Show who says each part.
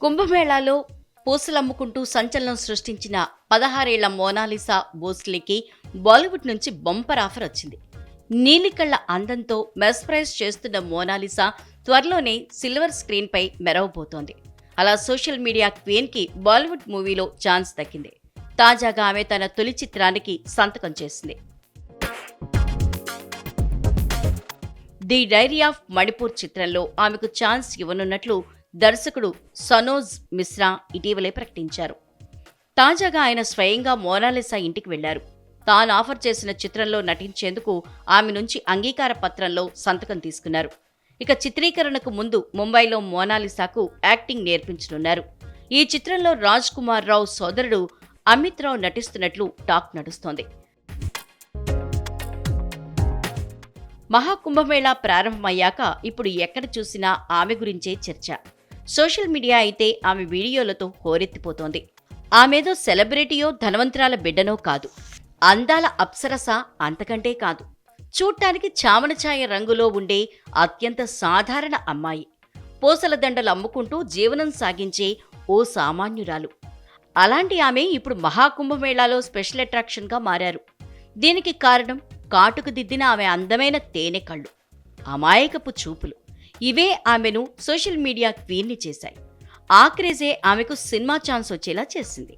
Speaker 1: కుంభమేళాలో పూసలమ్ముకుంటూ సంచలనం సృష్టించిన 16 ఏళ్ల మోనాలిసా భోస్లేకి బాలీవుడ్ నుంచి బంపర్ ఆఫర్ వచ్చింది. నీలికళ్ల అందంతో మెస్ప్రైజ్ చేస్తున్న మోనాలిసా త్వరలోనే సిల్వర్ స్క్రీన్ పై మెరవబోతోంది. అలా సోషల్ మీడియా క్వీన్ కి బాలీవుడ్ మూవీలో ఛాన్స్ దక్కింది. తాజాగా ఆమె తన తొలి చిత్రానికి సంతకం చేసింది. ది డైరీ ఆఫ్ మణిపూర్ చిత్రంలో ఆమెకు ఛాన్స్ ఇవ్వనున్నట్లు దర్శకుడు సనోజ్ మిశ్రా ఇటీవలే ప్రకటించారు. తాజాగా ఆయన స్వయంగా మోనాలిసా ఇంటికి వెళ్లారు. తాను ఆఫర్ చేసిన చిత్రంలో నటించేందుకు ఆమె నుంచి అంగీకార పత్రంలో సంతకం తీసుకున్నారు. ఇక చిత్రీకరణకు ముందు ముంబైలో మోనాలిసాకు యాక్టింగ్ నేర్పించనున్నారు. ఈ చిత్రంలో రాజ్ కుమార్ రావు సోదరుడు అమిత్ రావు నటిస్తున్నట్లు టాక్ నడుస్తోంది. మహాకుంభమేళా ప్రారంభమయ్యాక ఇప్పుడు ఎక్కడ చూసినా ఆమె గురించే చర్చ. సోషల్ మీడియా అయితే ఆమె వీడియోలతో హోరెత్తిపోతోంది. ఆమెదో సెలబ్రిటీయో ధనవంతురాల బిడ్డనో కాదు, అందాల అప్సరస అంతకంటే కాదు. చూడ్డానికి చామనఛాయ రంగులో ఉండే అత్యంత సాధారణ అమ్మాయి. పూసల దండలు అమ్ముకుంటూ జీవనం సాగించే ఓ సామాన్యురాలు. అలాంటి ఆమె ఇప్పుడు మహాకుంభమేళాలో స్పెషల్ అట్రాక్షన్గా మారారు. దీనికి కారణం కాటుకు దిద్దిన ఆమె అందమైన తేనె కళ్ళు, అమాయకపు చూపులు. ఇవే ఆమెను సోషల్ మీడియా క్వీన్ని చేశాయి. ఆ క్రేజే ఆమెకు సినిమా ఛాన్స్ వచ్చేలా చేసింది.